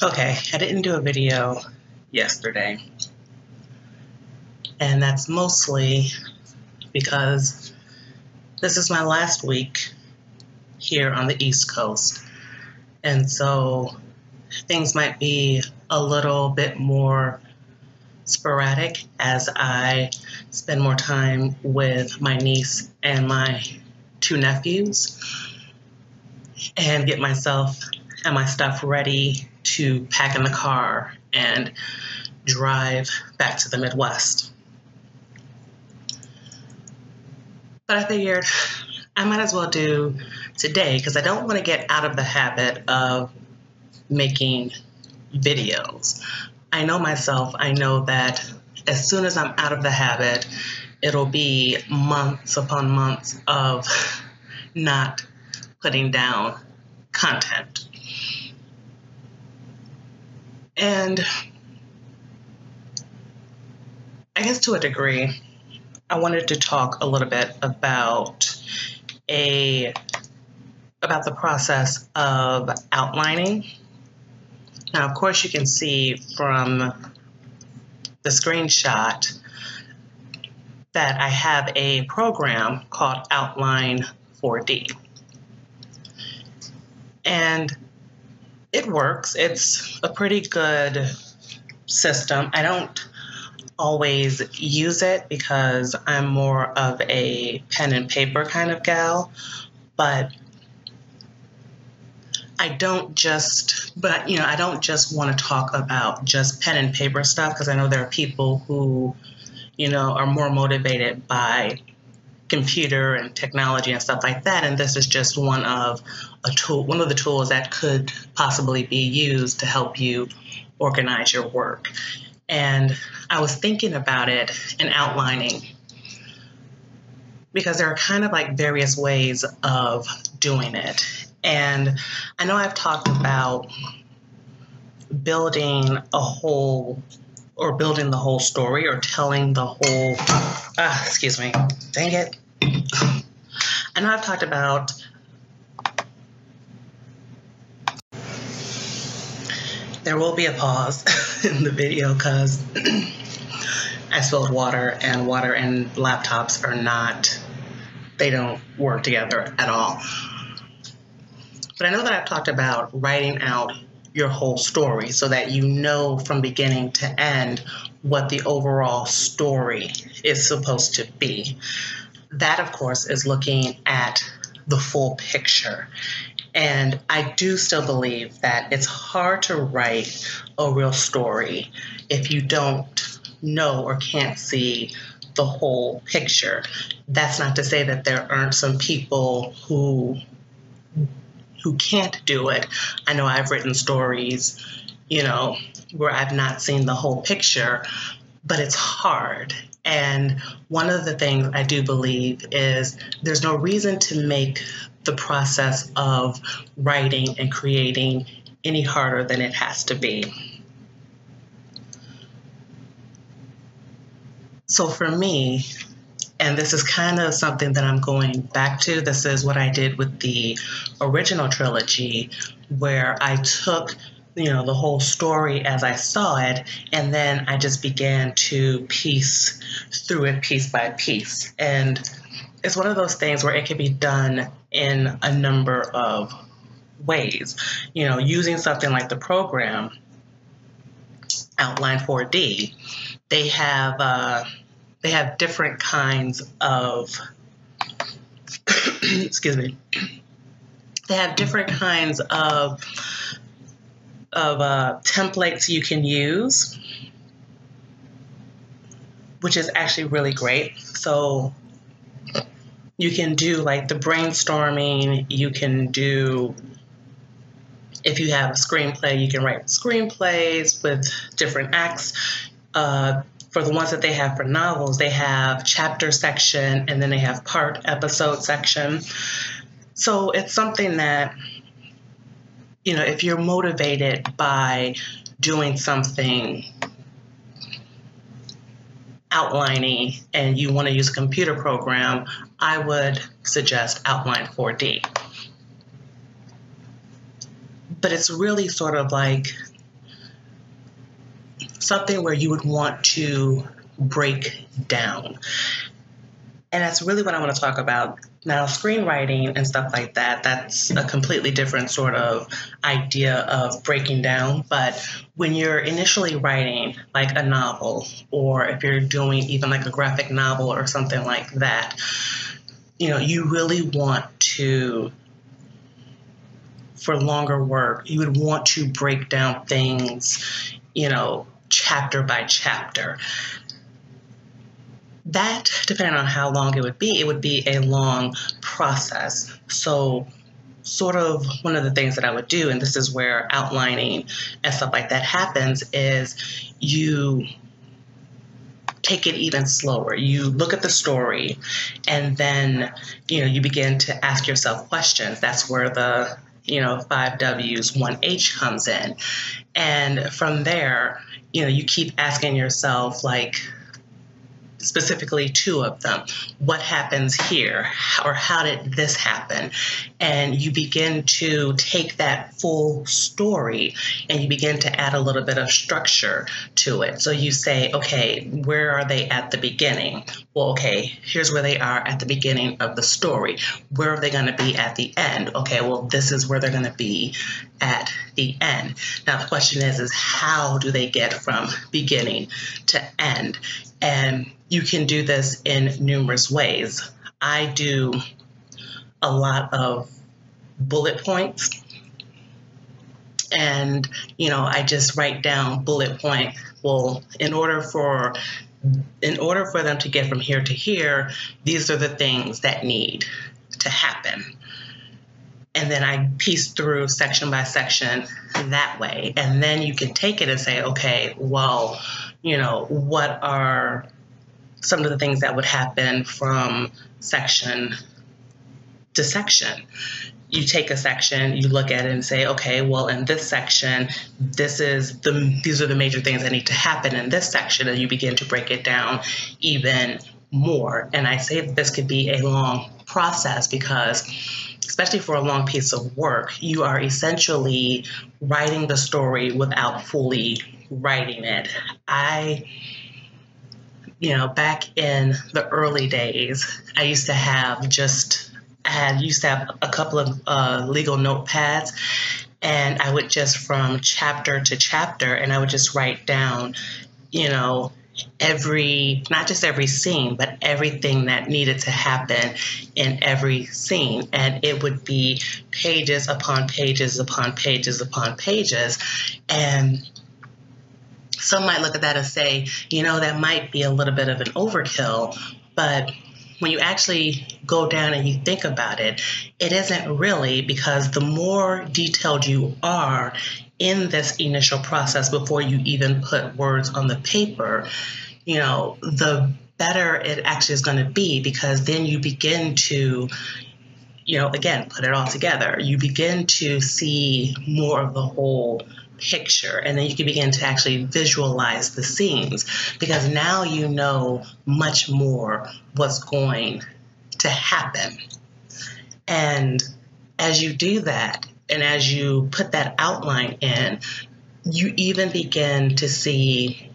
Okay, I didn't do a video yesterday, and that's mostly because this is my last week here on the East Coast, and so things might be a little bit more sporadic as I spend more time with my niece and my two nephews and get myself and my stuff ready to pack in the car and drive back to the Midwest. But I figured I might as well do today because I don't want to get out of the habit of making videos. I know myself, I know that as soon as I'm out of the habit, it'll be months upon months of not putting down content. And I guess to a degree, I wanted to talk a little bit about the process of outlining. Now, of course, you can see from the screenshot that I have a program called Outline 4D. And it works. It's a pretty good system. I don't always use it because I'm more of a pen and paper kind of gal, but I don't just want to talk about just pen and paper stuff because I know there are people who, are more motivated by computer and technology and stuff like that. And this is just one of the tools that could possibly be used to help you organize your work. And I was thinking about it and outlining because there are kind of like various ways of doing it. And I know I've talked about building the whole story or telling the whole, excuse me, dang it. I know I've talked about there will be a pause in the video because I spilled water and laptops they don't work together at all. But I know that I've talked about writing out your whole story so that you know from beginning to end what the overall story is supposed to be. That, of course, is looking at the full picture. And I do still believe that it's hard to write a real story if you don't know or can't see the whole picture. That's not to say that there aren't some people who can't do it. I know I've written stories, where I've not seen the whole picture, but it's hard. And one of the things I do believe is there's no reason to make the process of writing and creating any harder than it has to be. So for me, and this is kind of something that I'm going back to, this is what I did with the original trilogy, where I took the whole story as I saw it, and then I just began to piece through it piece by piece. And it's one of those things where it can be done in a number of ways. Using something like the program Outline 4D, they have different kinds of excuse me. They have different kinds of templates you can use, which is actually really great. So you can do like the brainstorming, you can do, if you have a screenplay, you can write screenplays with different acts. For the ones that they have for novels, they have chapter section and then they have part episode section. So it's something that, if you're motivated by doing something outlining and you want to use a computer program, I would suggest Outline 4D. But it's really sort of like something where you would want to break down. And that's really what I want to talk about. Now, screenwriting and stuff like that, that's a completely different sort of idea of breaking down. But when you're initially writing like a novel, or if you're doing even like a graphic novel or something like that, you really want to, for longer work, you would want to break down things, chapter by chapter. That, depending on how long it would be a long process. So sort of one of the things that I would do, and this is where outlining and stuff like that happens, is you take it even slower. You look at the story, and then, you begin to ask yourself questions. That's where the 5 W's, 1 H comes in. And from there, you keep asking yourself, like, specifically 2 of them. What happens here? Or how did this happen? And you begin to take that full story and you begin to add a little bit of structure to it. So you say, okay, where are they at the beginning? Well, okay, here's where they are at the beginning of the story. Where are they going to be at the end? Okay, well, this is where they're going to be at the end. Now, the question is how do they get from beginning to end? And you can do this in numerous ways. I do a lot of bullet points, and I just write down bullet point. Well, in order for them to get from here to here, these are the things that need to happen. And then I piece through section by section that way. And then you can take it and say, okay, well, what are some of the things that would happen from section to section? You take a section, you look at it and say, okay, well, in this section, these are the major things that need to happen in this section, and you begin to break it down even more. And I say that this could be a long process because, especially for a long piece of work, you are essentially writing the story without fully writing it. Back in the early days, I used to have a couple of legal notepads, and I would just, from chapter to chapter, and I would just write down, not just every scene, but everything that needed to happen in every scene. And it would be pages upon pages upon pages upon pages. And some might look at that and say, that might be a little bit of an overkill. But when you actually go down and you think about it, it isn't really, because the more detailed you are in this initial process before you even put words on the paper, the better it actually is going to be, because then you begin to, again, put it all together. You begin to see more of the whole picture, and then you can begin to actually visualize the scenes, because now you know much more what's going to happen. And as you do that, and as you put that outline in, you even begin to see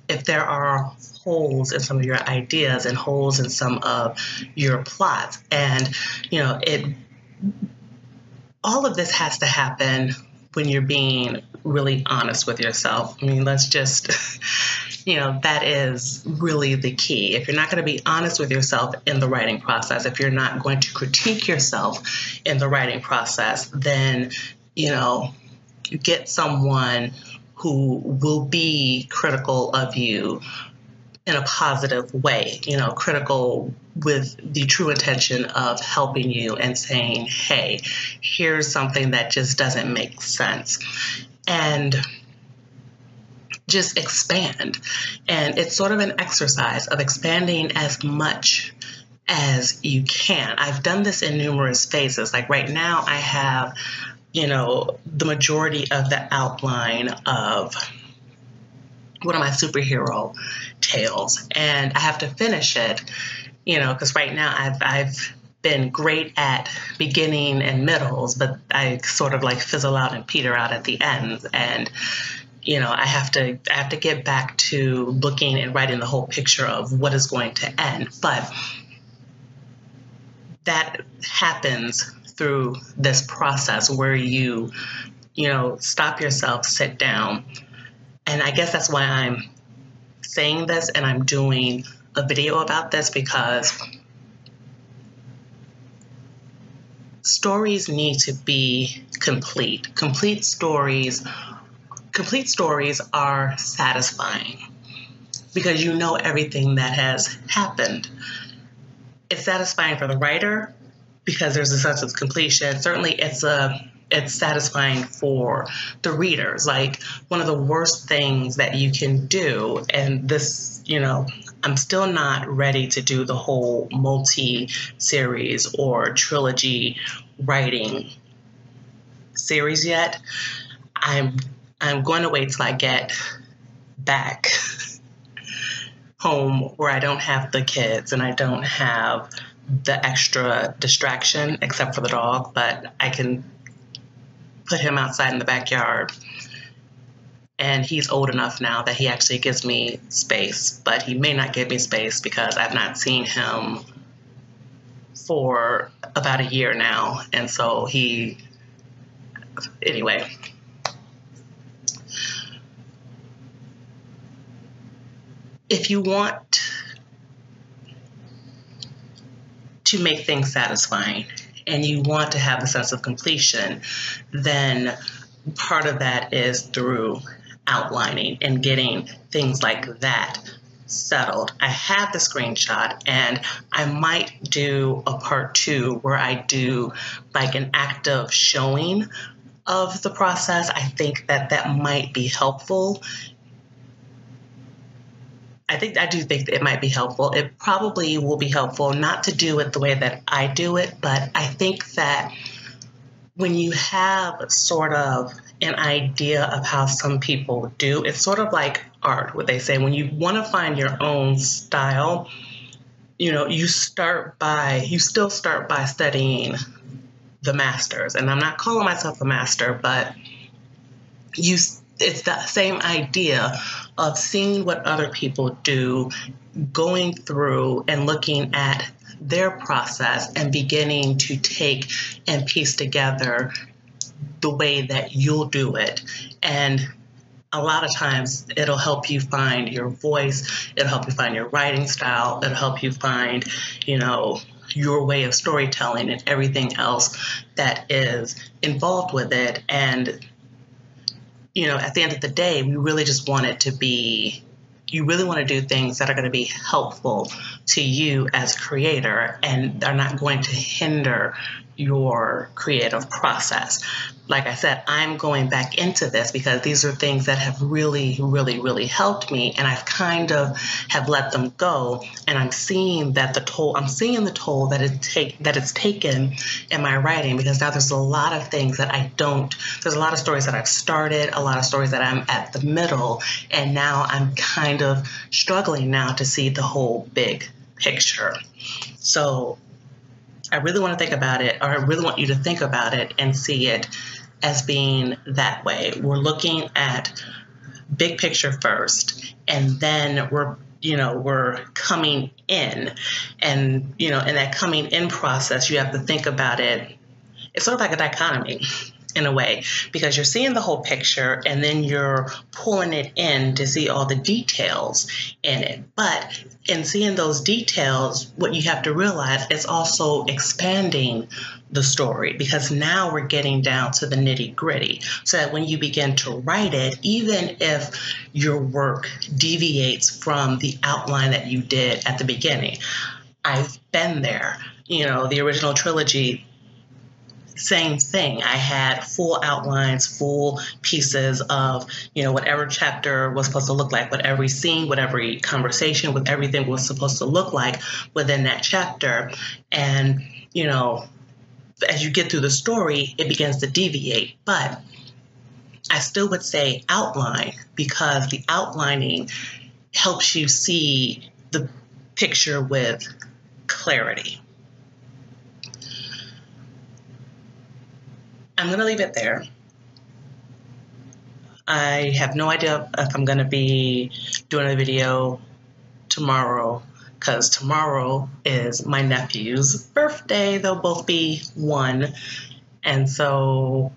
if there are holes in some of your ideas and holes in some of your plots. And, all of this has to happen when you're being really honest with yourself. I mean, let's just, that is really the key. If you're not going to be honest with yourself in the writing process, if you're not going to critique yourself in the writing process, then, get someone who will be critical of you in a positive way, critical with the true intention of helping you and saying, hey, here's something that just doesn't make sense. And just expand. And it's sort of an exercise of expanding as much as you can. I've done this in numerous phases. Like right now I have, the majority of the outline of one of my superhero tales, and I have to finish it, because right now I've been great at beginning and middles, but I sort of like fizzle out and peter out at the ends. And I have to get back to looking and writing the whole picture of what is going to end. But that happens through this process where you stop yourself, sit down. And I guess that's why I'm saying this and I'm doing a video about this, because stories need to be complete. Complete stories are satisfying because you know everything that has happened. It's satisfying for the writer because there's a sense of completion. Certainly it's satisfying for the readers. Like, one of the worst things that you can do, and this, I'm still not ready to do the whole multi-series or trilogy writing series yet. I'm going to wait till I get back home where I don't have the kids and I don't have the extra distraction except for the dog, but I can put him outside in the backyard. And he's old enough now that he actually gives me space, but he may not give me space because I've not seen him for about a year now. And so anyway. If you want to make things satisfying and you want to have a sense of completion, then part of that is through outlining and getting things like that settled. I have the screenshot, and I might do a part 2 where I do like an active showing of the process. I think that might be helpful. I do think that it might be helpful. It probably will be helpful not to do it the way that I do it, but I think that when you have sort of an idea of how some people do, it's sort of like art, what they say. When you want to find your own style, you still start by studying the masters. And I'm not calling myself a master, but it's the same idea of seeing what other people do, going through and looking at their process and beginning to take and piece together the way that you'll do it. And a lot of times it'll help you find your voice, it'll help you find your writing style, it'll help you find, your way of storytelling and everything else that is involved with it. And at the end of the day, we really just want it to be, you really want to do things that are going to be helpful to you as a creator and are not going to hinder your creative process. Like I said, I'm going back into this because these are things that have really, really, really helped me, and I've kind of have let them go, and I'm seeing that the toll that it's taken in my writing, because now there's a lot of things that there's a lot of stories that I've started, a lot of stories that I'm at the middle, and now I'm kind of struggling now to see the whole big picture. So I really want to think about it, or I really want you to think about it and see it as being that way. We're looking at big picture first, and then we're coming in, and in that coming in process, you have to think about it. It's sort of like a dichotomy in a way, because you're seeing the whole picture and then you're pulling it in to see all the details in it. But in seeing those details, what you have to realize is also expanding the story, because now we're getting down to the nitty gritty, so that when you begin to write it, even if your work deviates from the outline that you did at the beginning, I've been there. The original trilogy, same thing. I had full outlines, full pieces of, whatever chapter was supposed to look like, what every scene, what every conversation, what everything was supposed to look like within that chapter. And, as you get through the story, it begins to deviate. But I still would say outline, because the outlining helps you see the picture with clarity. I'm going to leave it there. I have no idea if I'm going to be doing a video tomorrow, because tomorrow is my nephew's birthday. They'll both be 1. And so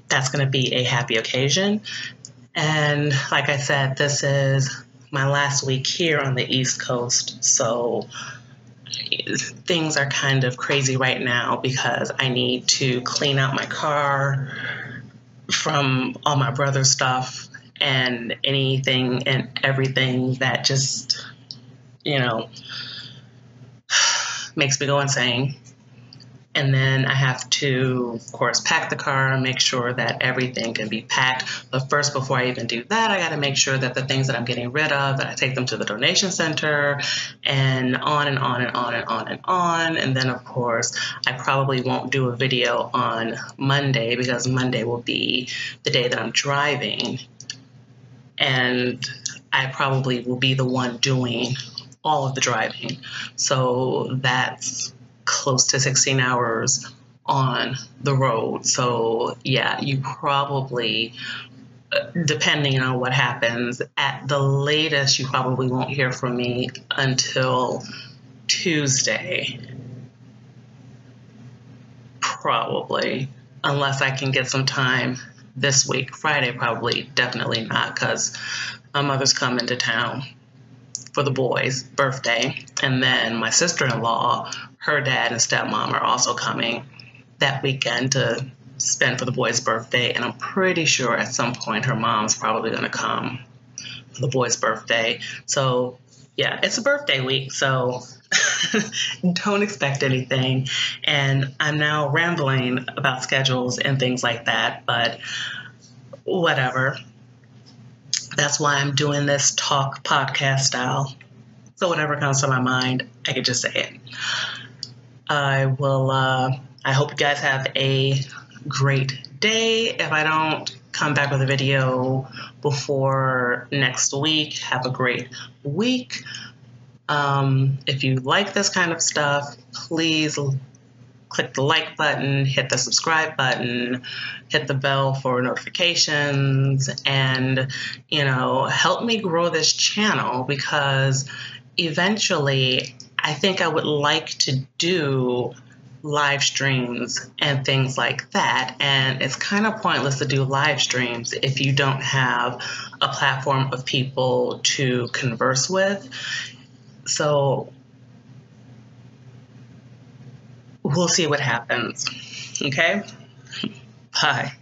that's going to be a happy occasion. And like I said, this is my last week here on the East Coast. So things are kind of crazy right now because I need to clean out my car from all my brother's stuff and anything and everything that just, makes me go insane. And then I have to, of course, pack the car and make sure that everything can be packed. But first, before I even do that, I got to make sure that the things that I'm getting rid of, that I take them to the donation center, and on and on and on and on and on. And then, of course, I probably won't do a video on Monday because Monday will be the day that I'm driving. And I probably will be the one doing all of the driving. So that's close to 16 hours on the road. So yeah, you probably, depending on what happens, at the latest, you probably won't hear from me until Tuesday. Probably, unless I can get some time this week. Friday, probably, definitely not, because my mother's coming to town for the boys' birthday. And then my sister-in-law, her dad and stepmom are also coming that weekend to spend for the boys' birthday. And I'm pretty sure at some point her mom's probably going to come for the boys' birthday. So yeah, it's a birthday week, so don't expect anything. And I'm now rambling about schedules and things like that, but whatever. That's why I'm doing this talk podcast style. So whatever comes to my mind, I could just say it. I hope you guys have a great day. If I don't come back with a video before next week, have a great week. If you like this kind of stuff, please click the like button, hit the subscribe button, hit the bell for notifications, and, help me grow this channel, because eventually I think I would like to do live streams and things like that. And it's kind of pointless to do live streams if you don't have a platform of people to converse with. So we'll see what happens. Okay? Bye.